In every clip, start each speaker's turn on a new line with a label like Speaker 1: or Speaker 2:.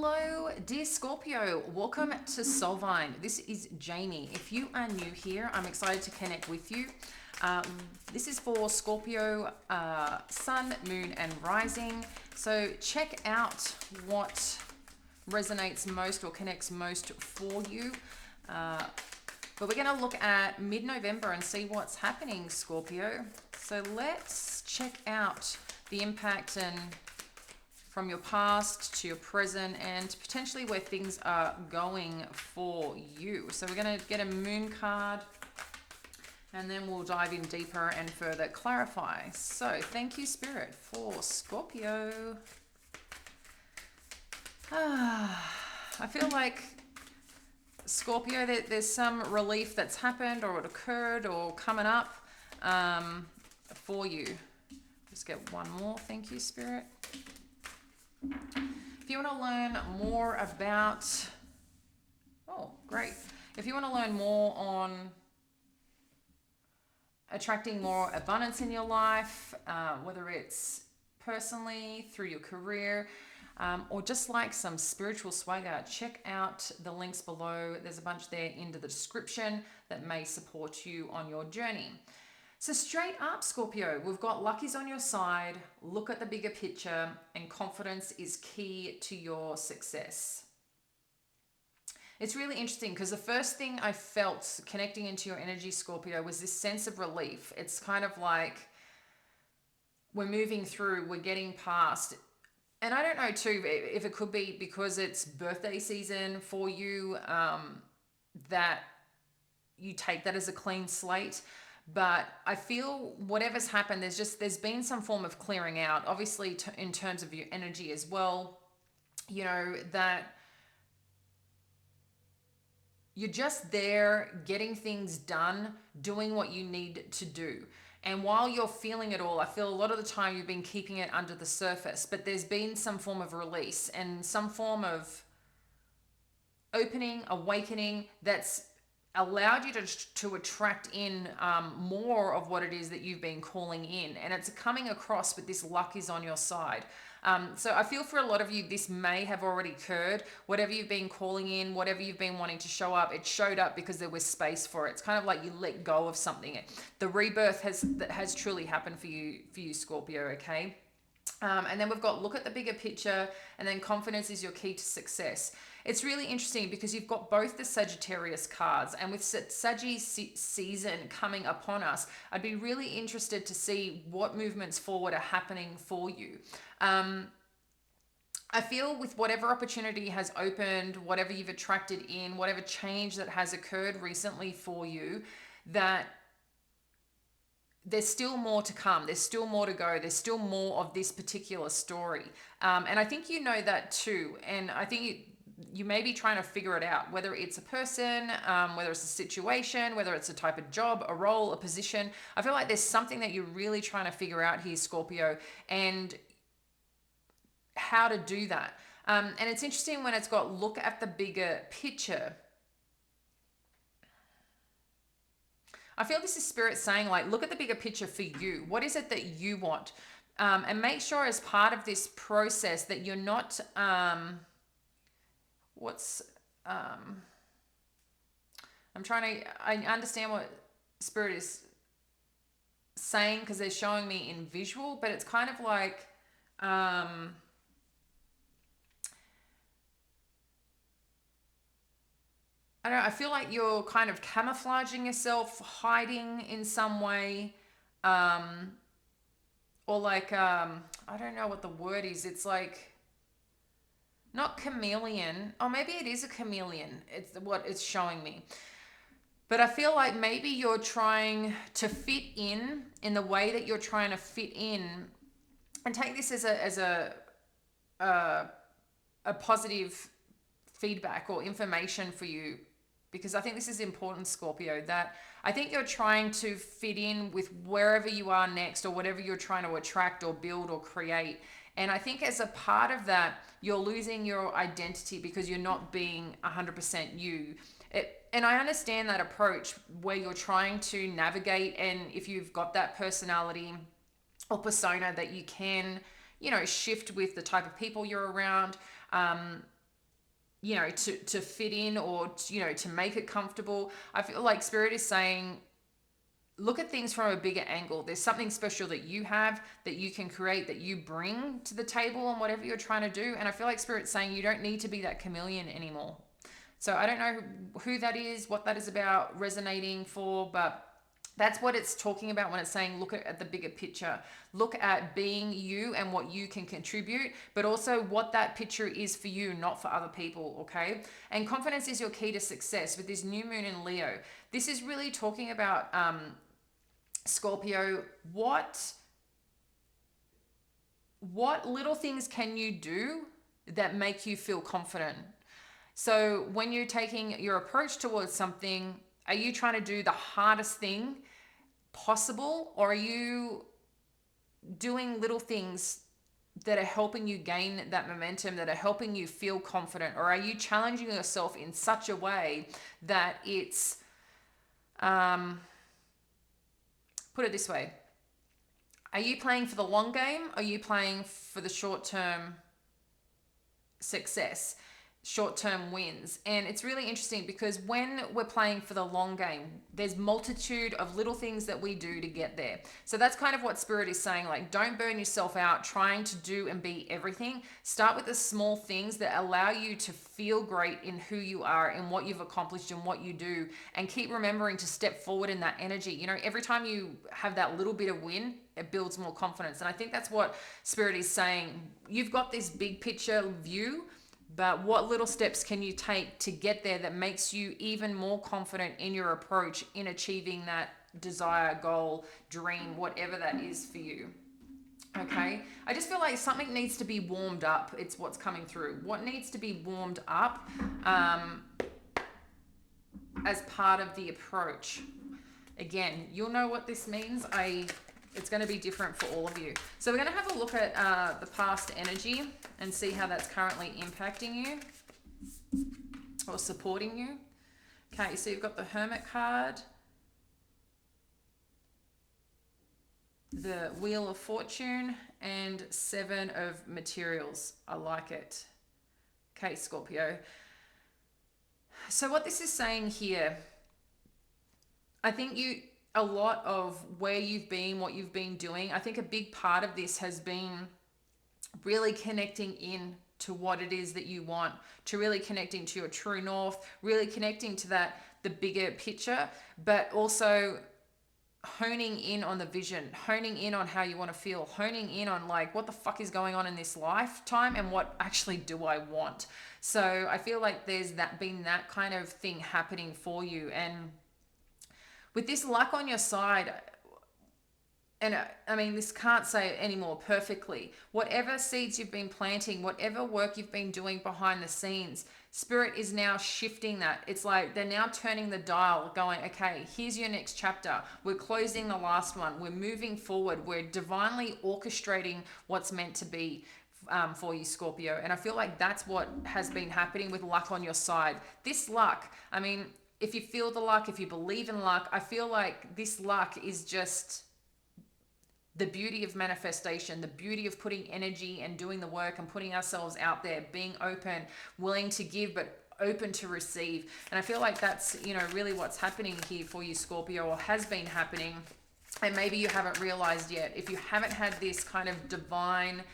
Speaker 1: Hello, dear Scorpio. Welcome to Soulvine. This is Jamie. If you are new here, I'm excited to connect with you. This is for Scorpio, Sun, Moon, and Rising. So check out what resonates most or connects most for you. But we're going to look at mid-November and see what's happening, Scorpio. So let's check out the impact and from your past to your present and potentially where things are going for you. So we're going to get a moon card and then we'll dive in deeper and further clarify. So thank you, Spirit, for Scorpio. I feel like Scorpio, there's some relief that's happened or it occurred or coming up for you. Just get one more. Thank you, Spirit. If you want to learn more about, oh, great. If you want to learn more on attracting more abundance in your life, whether it's personally, through your career, or just like some spiritual swagger, check out the links below. There's a bunch there in the description that may support you on your journey. So straight up, Scorpio, we've got lucky's on your side, look at the bigger picture, and confidence is key to your success. It's really interesting because the first thing I felt connecting into your energy, Scorpio, was this sense of relief. It's kind of like we're moving through, we're getting past. And I don't know too if it could be because it's birthday season for you, that you take that as a clean slate. But I feel whatever's happened, there's been some form of clearing out, obviously in terms of your energy as well, you know, that you're just there getting things done, doing what you need to do. And while you're feeling it all, I feel a lot of the time you've been keeping it under the surface, but there's been some form of release and some form of opening, awakening that's allowed you to attract in more of what it is that you've been calling in. And it's coming across with this luck is on your side. So I feel for a lot of you, this may have already occurred. Whatever you've been calling in, whatever you've been wanting to show up, it showed up because there was space for it. It's kind of like you let go of something. The rebirth has truly happened for you, Scorpio, okay? And then we've got look at the bigger picture, and then confidence is your key to success. It's really interesting because you've got both the Sagittarius cards, and with Sagittarius season coming upon us, I'd be really interested to see what movements forward are happening for you. I feel with whatever opportunity has opened, whatever you've attracted in, whatever change that has occurred recently for you, that there's still more to come. There's still more to go. There's still more of this particular story. And I think you know that too. And I think you may be trying to figure it out, whether it's a person, whether it's a situation, whether it's a type of job, a role, a position. I feel like there's something that you're really trying to figure out here, Scorpio, and how to do that. And it's interesting when it's got look at the bigger picture. I feel this is Spirit saying, like, look at the bigger picture for you. What is it that you want? And make sure as part of this process that you're not, I'm trying to, I understand what Spirit is saying because they're showing me in visual, but it's kind of like, I don't know, I feel like you're kind of camouflaging yourself, hiding in some way, or like, I don't know what the word is. It's like, not chameleon, or maybe it is a chameleon. It's what it's showing me. But I feel like maybe you're trying to fit in the way that you're trying to fit in, and take this as a positive feedback or information for you, because I think this is important, Scorpio, that I think you're trying to fit in with wherever you are next or whatever you're trying to attract or build or create. And I think as a part of that, you're losing your identity because you're not being 100% you. And I understand that approach where you're trying to navigate, and if you've got that personality or persona that you can, you know, shift with the type of people you're around. to fit in, or to make it comfortable. I feel like Spirit is saying, look at things from a bigger angle. There's something special that you have, that you can create, that you bring to the table on whatever you're trying to do. And I feel like Spirit's saying you don't need to be that chameleon anymore. So I don't know who that is, what that is about resonating for, but that's what it's talking about when it's saying look at the bigger picture. Look at being you and what you can contribute, but also what that picture is for you, not for other people, okay? And confidence is your key to success with this new moon in Leo. This is really talking about Scorpio, what little things can you do that make you feel confident? So when you're taking your approach towards something, are you trying to do the hardest thing possible, or are you doing little things that are helping you gain that momentum, that are helping you feel confident? Or are you challenging yourself in such a way that it's put it this way, are you playing for the long game, or are you playing for the short-term success, short-term wins? And it's really interesting because when we're playing for the long game, there's multitude of little things that we do to get there. So that's kind of what Spirit is saying, like, don't burn yourself out trying to do and be everything. Start with the small things that allow you to feel great in who you are and what you've accomplished and what you do, and keep remembering to step forward in that energy. Every time you have that little bit of win, it builds more confidence. And I think that's what Spirit is saying. You've got this big picture view, but what little steps can you take to get there that makes you even more confident in your approach in achieving that desire, goal, dream, whatever that is for you? Okay, I just feel like something needs to be warmed up. It's what's coming through. What needs to be warmed up as part of the approach? Again, you'll know what this means. It's going to be different for all of you. So we're going to have a look at the past energy and see how that's currently impacting you or supporting you. Okay, so you've got the Hermit card, the Wheel of Fortune, and Seven of Materials. I like it. Okay, Scorpio. So what this is saying here, I think a lot of where you've been, what you've been doing, I think a big part of this has been really connecting in to what it is that you want, to really connecting to your true north, really connecting to the bigger picture, but also honing in on the vision, honing in on how you want to feel, honing in on like what the fuck is going on in this lifetime and what actually do I want. So I feel like there's been that kind of thing happening for you. And with this luck on your side, and I mean, this can't say it anymore perfectly. Whatever seeds you've been planting, whatever work you've been doing behind the scenes, Spirit is now shifting that. It's like they're now turning the dial, going, okay, here's your next chapter. We're closing the last one. We're moving forward. We're divinely orchestrating what's meant to be for you, Scorpio. And I feel like that's what has been happening with luck on your side. This luck, I mean, if you feel the luck, if you believe in luck, I feel like this luck is just the beauty of manifestation, the beauty of putting energy and doing the work and putting ourselves out there, being open, willing to give, but open to receive. And I feel like that's, really what's happening here for you, Scorpio, or has been happening. And maybe you haven't realized yet. If you haven't had this kind of divine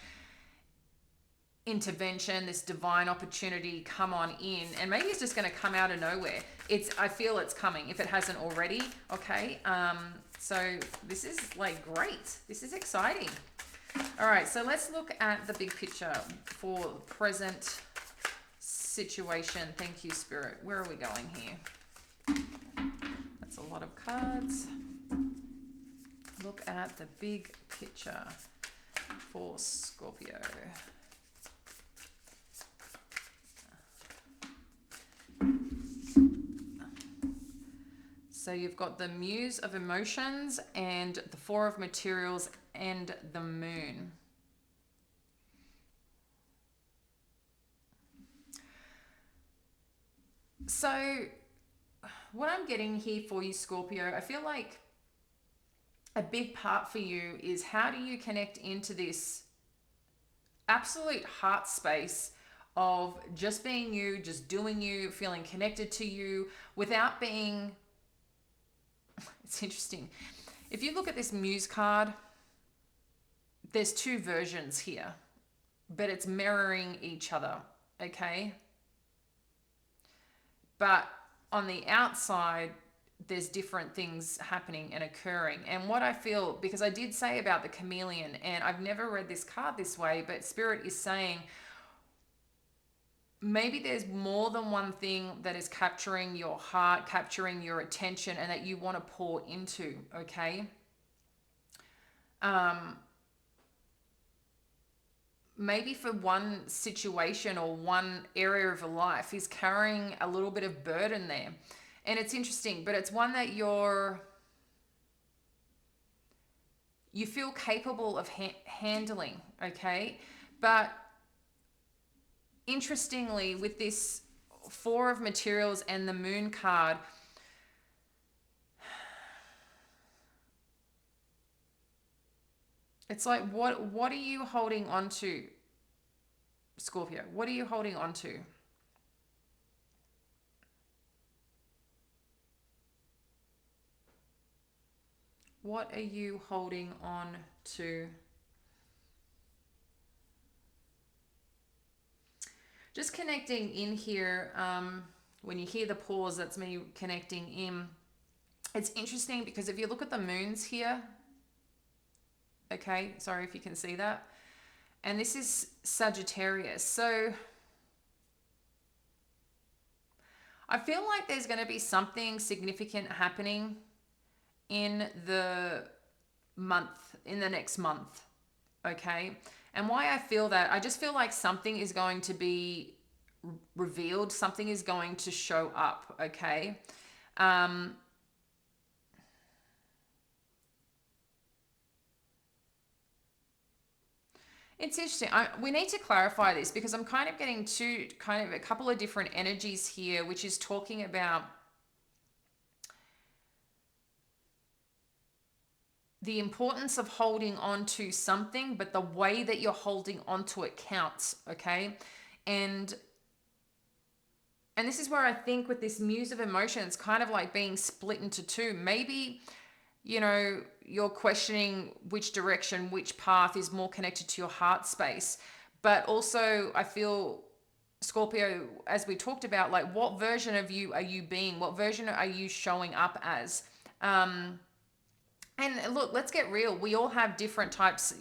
Speaker 1: intervention, this divine opportunity come on in, and maybe it's just going to come out of nowhere. I feel it's coming if it hasn't already. Okay. So this is like great. This is exciting. All right. So let's look at the big picture for present situation. Thank you, Spirit. Where are we going here? That's a lot of cards. Look at the big picture for Scorpio. So you've got the Muse of Emotions and the Four of Materials and the Moon. So what I'm getting here for you, Scorpio, I feel like a big part for you is how do you connect into this absolute heart space of just being you, just doing you, feeling connected to you without being. It's interesting. If you look at this Muse card, there's two versions here, but it's mirroring each other, okay? But on the outside, there's different things happening and occurring. And what I feel, because I did say about the chameleon, and I've never read this card this way, but Spirit is saying maybe there's more than one thing that is capturing your heart, capturing your attention, and that you want to pour into, okay? Maybe for one situation or one area of your life is carrying a little bit of burden there. And it's interesting, but it's one that you feel capable of handling, okay? But interestingly, with this Four of Materials and the Moon card, it's like, what are you holding on to, Scorpio? What are you holding on to? What are you holding on to? Just connecting in here. When you hear the pause, that's me connecting in. It's interesting because if you look at the moons here, okay, sorry if you can see that, and this is Sagittarius. So I feel like there's going to be something significant happening in the next month, okay? And why I feel that, I just feel like something is going to be revealed, something is going to show up, okay? It's interesting. We need to clarify this because I'm kind of getting a couple of different energies here, which is talking about the importance of holding on to something, but the way that you're holding on to it counts, okay? And this is where I think with this Muse of Emotion, it's kind of like being split into two. Maybe, you're questioning which direction, which path is more connected to your heart space. But also, I feel, Scorpio, as we talked about, like, what version of you are you being? What version are you showing up as? And look, let's get real. We all have different types,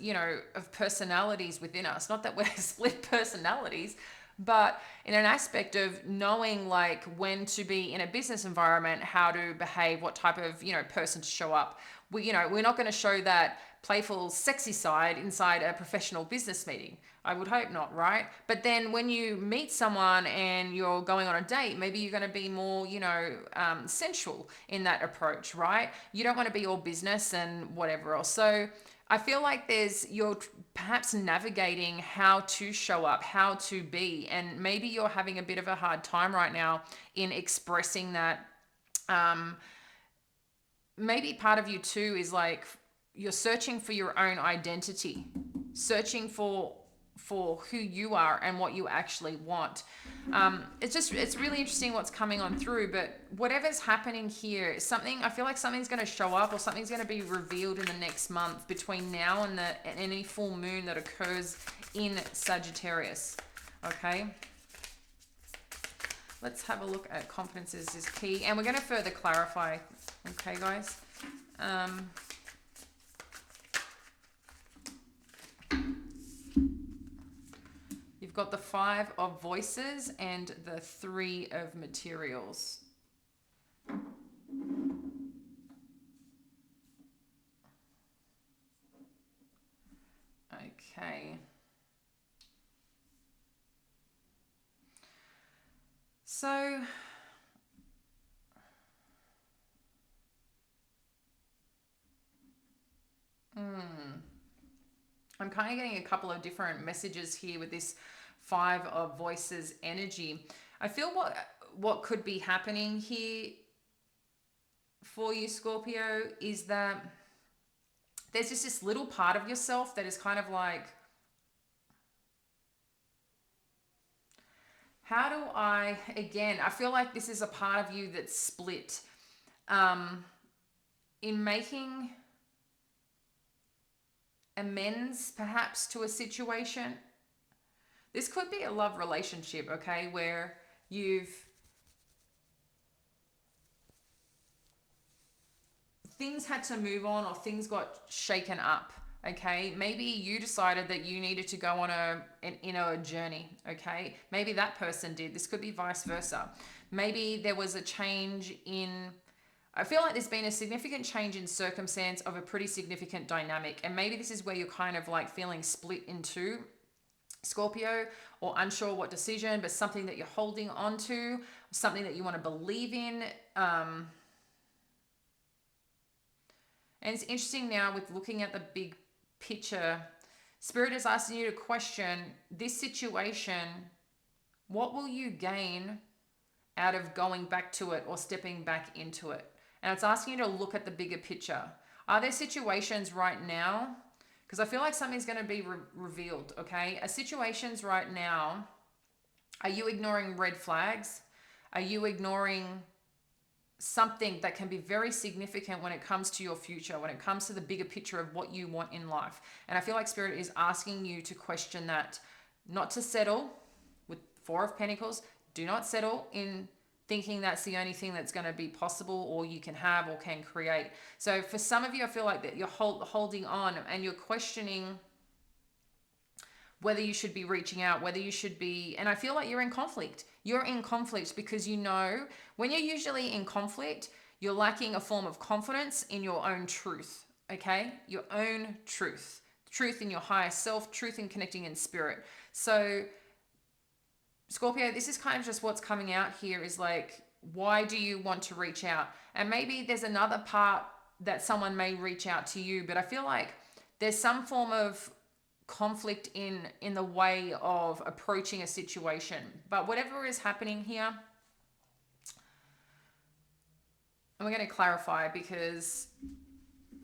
Speaker 1: of personalities within us. Not that we're split personalities, but in an aspect of knowing like when to be in a business environment, how to behave, what type of, person to show up. We're not going to show that playful, sexy side inside a professional business meeting. I would hope not, right? But then when you meet someone and you're going on a date, maybe you're going to be more, sensual in that approach, right? You don't want to be all business and whatever else. So I feel like you're perhaps navigating how to show up, how to be, and maybe you're having a bit of a hard time right now in expressing that. Maybe part of you too is like you're searching for your own identity, searching for who you are and what you actually want. It's really interesting what's coming on through, but whatever's happening here, I feel like something's going to show up or something's going to be revealed in the next month between now and any full moon that occurs in Sagittarius. Okay. Let's have a look at confidences is key, and we're going to further clarify. Okay, guys. You've got the Five of Voices and the Three of Materials. Okay. So I'm kind of getting a couple of different messages here with this Five of Voices energy. I feel what could be happening here for you, Scorpio, is that there's just this little part of yourself that is kind of like, How do I, again, I feel like this is a part of you that's split um, in making amends perhaps to a situation. This could be a love relationship, okay, where you've things had to move on or things got shaken up. Okay, maybe you decided that you needed to go on a journey. Okay, maybe that person did. This could be vice versa. Maybe there was a change in, I feel like there's been a significant change in circumstance of a pretty significant dynamic, and maybe this is where you're kind of like feeling split in two, Scorpio, or unsure what decision, but something that you're holding on to, something that you want to believe in. And it's interesting now with looking at the big picture, Spirit is asking you to question this situation. What will you gain out of going back to it or stepping back into it? And it's asking you to look at the bigger picture. Are there situations right now? Because I feel like something's going to be revealed, okay? Are situations right now, are you ignoring red flags? Are you ignoring something that can be very significant when it comes to your future, when it comes to the bigger picture of what you want in life? And I feel like Spirit is asking you to question that, not to settle with Four of Pentacles. Do not settle in thinking that's the only thing that's going to be possible or you can have or can create. So for some of you, I feel like that you're holding on and you're questioning whether you should be reaching out, whether you should be, and I feel like you're in conflict. You're in conflict because you know when you're usually in conflict, you're lacking a form of confidence in your own truth, okay? Your own truth in your higher self, truth in connecting in spirit. So Scorpio, this is kind of just what's coming out here is like, why do you want to reach out? And maybe there's another part that someone may reach out to you, but I feel like there's some form of conflict in the way of approaching a situation. But whatever is happening here, and we're going to clarify because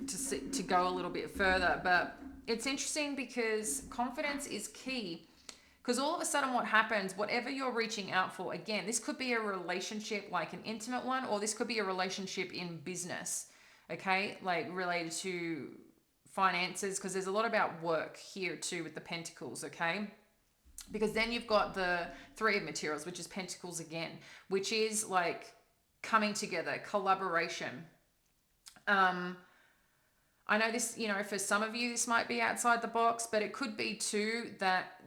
Speaker 1: to go a little bit further, but it's interesting because confidence is key. Because all of a sudden what happens, whatever you're reaching out for, again, this could be a relationship like an intimate one, or this could be a relationship in business, okay? Like related to finances, because there's a lot about work here too with the Pentacles, okay? Because then you've got the Three of Materials, which is Pentacles again, which is like coming together, collaboration. I know this, for some of you, this might be outside the box, but it could be too that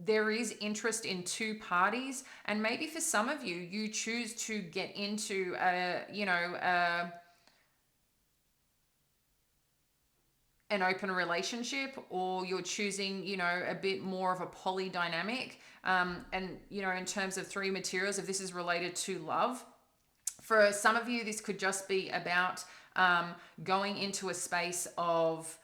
Speaker 1: there is interest in two parties. And maybe for some of you, you choose to get into an open relationship, or you're choosing, a bit more of a poly dynamic. And, in terms of Three Materials, if this is related to love, for some of you, this could just be about going into a space of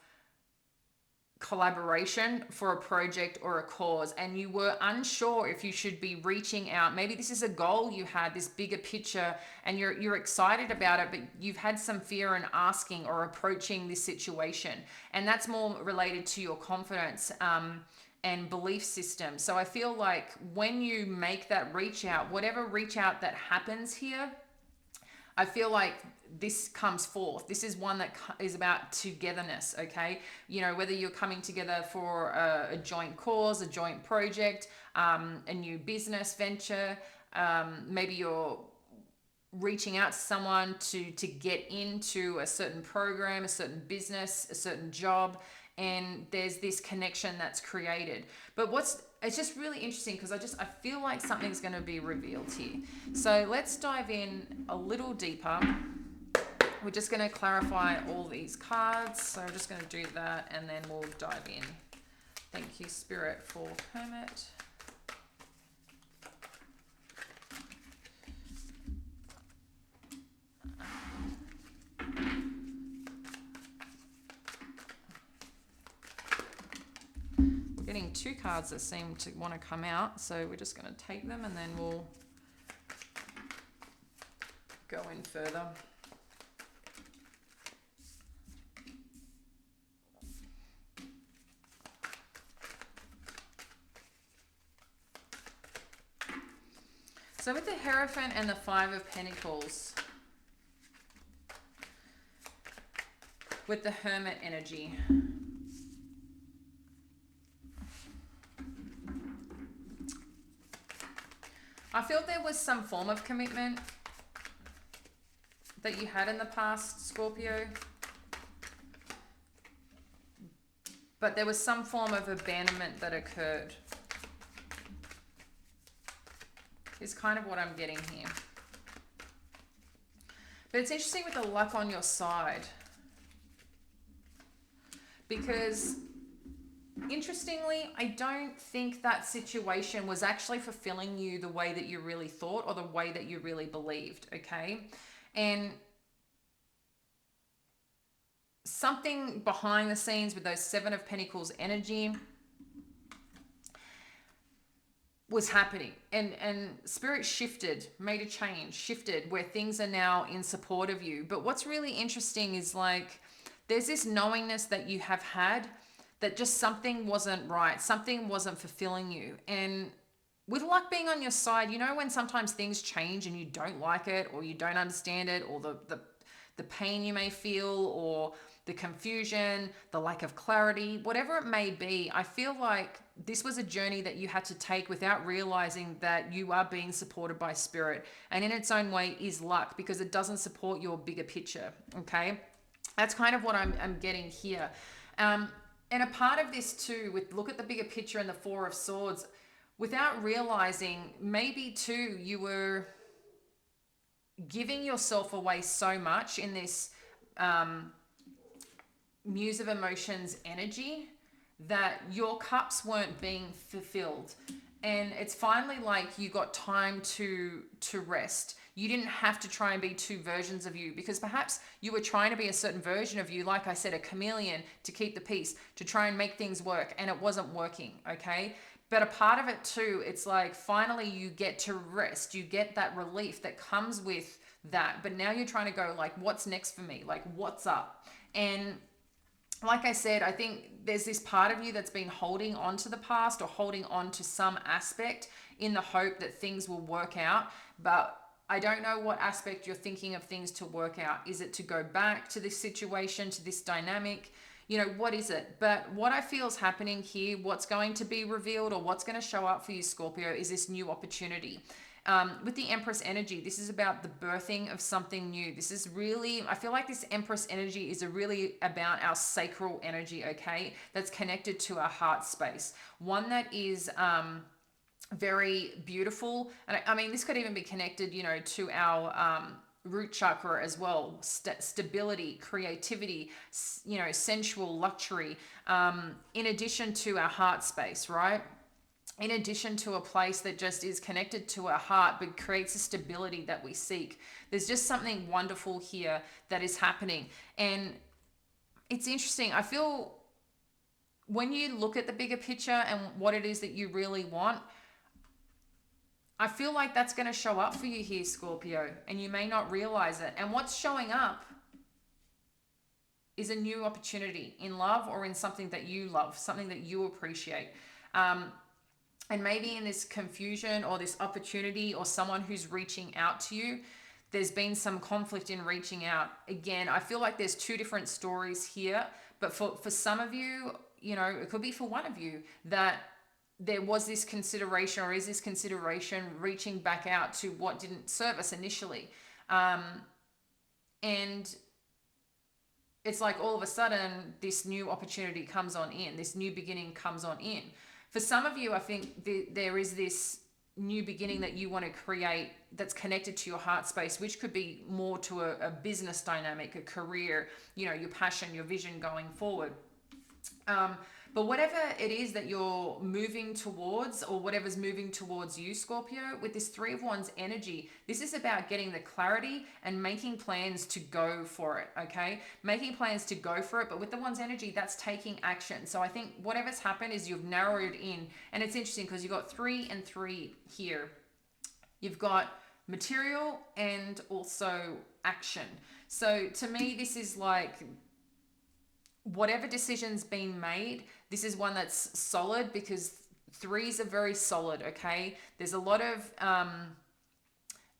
Speaker 1: collaboration for a project or a cause, and you were unsure if you should be reaching out. Maybe this is a goal you had, this bigger picture, and you're excited about it, but you've had some fear in asking or approaching this situation, and that's more related to your confidence and belief system. So I feel like when you make that reach out, whatever reach out that happens here, I feel like this comes forth. This is one that is about togetherness, okay? Whether you're coming together for a joint cause, a joint project, a new business venture, maybe you're reaching out to someone to get into a certain program, a certain business, a certain job, and there's this connection that's created. But it's just really interesting because I feel like something's going to be revealed here. So let's dive in a little deeper. We're just going to clarify all these cards. So I'm just going to do that and then we'll dive in. Thank you, Spirit, for Hermit. Getting two cards that seem to want to come out, so we're just going to take them and then we'll go in further. So with the Hierophant and the Five of Pentacles, with the Hermit energy, I feel there was some form of commitment that you had in the past, Scorpio. But there was some form of abandonment that occurred. Is kind of what I'm getting here. But it's interesting with the luck on your side. Because interestingly, I don't think that situation was actually fulfilling you the way that you really thought or the way that you really believed, okay? And something behind the scenes with those Seven of Pentacles energy was happening, and spirit shifted, made a change, shifted where things are now in support of you. But what's really interesting is like there's this knowingness that you have had that just something wasn't right, something wasn't fulfilling you. And with luck being on your side, you know, when sometimes things change and you don't like it or you don't understand it, or the pain you may feel, or the confusion, the lack of clarity, whatever it may be, I feel like this was a journey that you had to take without realizing that you are being supported by spirit. And in its own way is luck, because it doesn't support your bigger picture, okay? That's kind of what I'm getting here. And a part of this too, with look at the bigger picture and the Four of Swords, without realizing, maybe too, you were giving yourself away so much in this Muse of Emotions energy that your cups weren't being fulfilled. And it's finally like you got time to rest. You didn't have to try and be two versions of you, because perhaps you were trying to be a certain version of you, like I said, a chameleon, to keep the peace, to try and make things work, and it wasn't working, okay? But a part of it too, it's like finally you get to rest. You get that relief that comes with that. But now you're trying to go like, what's next for me? Like, what's up? And like I said, I think there's this part of you that's been holding on to the past or holding on to some aspect in the hope that things will work out. But I don't know what aspect you're thinking of things to work out. Is it to go back to this situation, to this dynamic? You know, what is it? But what I feel is happening here, what's going to be revealed or what's going to show up for you, Scorpio, is this new opportunity. With the Empress energy, this is about the birthing of something new. This is really, I feel like this Empress energy is really about our sacral energy, okay? That's connected to our heart space. One that is very beautiful. And I mean, this could even be connected, you know, to our root chakra as well. Stability, creativity, you know, sensual luxury, in addition to our heart space, right? In addition to a place that just is connected to our heart, but creates a stability that we seek. There's just something wonderful here that is happening. And it's interesting. I feel when you look at the bigger picture and what it is that you really want, I feel like that's going to show up for you here, Scorpio, and you may not realize it. And what's showing up is a new opportunity in love or in something that you love, something that you appreciate. And maybe in this confusion or this opportunity or someone who's reaching out to you, there's been some conflict in reaching out. Again, I feel like there's two different stories here, but for some of you, you know, it could be for one of you that there was this consideration or is this consideration reaching back out to what didn't serve us initially. And it's like all of a sudden this new opportunity comes on in, this new beginning comes on in. For some of you, I think there is this new beginning that you want to create that's connected to your heart space, which could be more to a business dynamic, a career, you know, your passion, your vision going forward. But whatever it is that you're moving towards or whatever's moving towards you, Scorpio, with this Three of Wands energy, this is about getting the clarity and making plans to go for it, okay? Making plans to go for it, but with the Wands energy, that's taking action. So I think whatever's happened is you've narrowed in, and it's interesting because you've got 3 and 3 here. You've got material and also action. So to me, this is like whatever decision's been made, this is one that's solid because 3s are very solid, okay? There's a lot of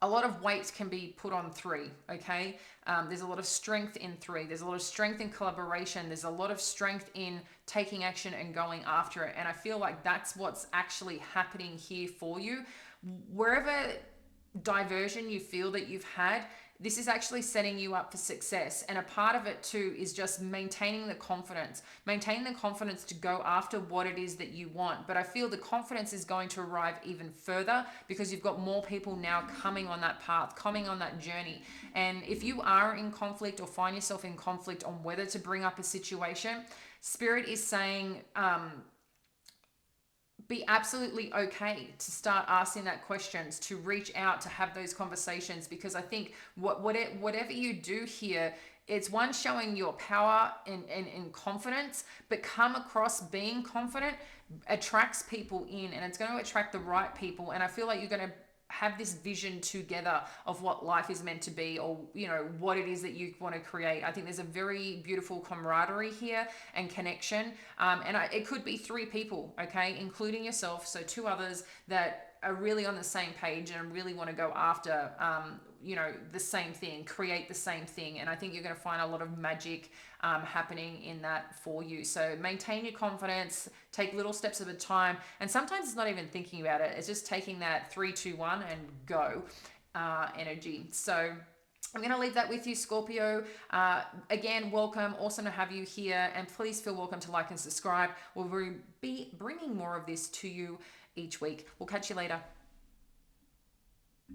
Speaker 1: a lot of weight can be put on 3. Okay, there's a lot of strength in 3. There's a lot of strength in collaboration. There's a lot of strength in taking action and going after it. And I feel like that's what's actually happening here for you. Wherever diversion you feel that you've had, this is actually setting you up for success. And a part of it too is just maintaining the confidence, to go after what it is that you want. But I feel the confidence is going to arrive even further because you've got more people now coming on that path, coming on that journey. And if you are in conflict or find yourself in conflict on whether to bring up a situation, Spirit is saying, be absolutely okay to start asking that questions, to reach out, to have those conversations, because I think whatever you do here, it's one, showing your power and confidence, but come across being confident attracts people in, and it's going to attract the right people. And I feel like you're going to have this vision together of what life is meant to be, or what it is that you want to create. I think there's a very beautiful camaraderie here and connection, it could be 3 people, okay, including yourself, so 2 others that are really on the same page and really want to go after the same thing, create the same thing. And I think you're going to find a lot of magic happening in that for you. So maintain your confidence, take little steps at a time, and sometimes it's not even thinking about it, it's just taking that 3, 2, 1 and go energy. So I'm going to leave that with you, Scorpio. Again, welcome. Awesome to have you here. And please feel welcome to like and subscribe. We'll be bringing more of this to you each week. We'll catch you later.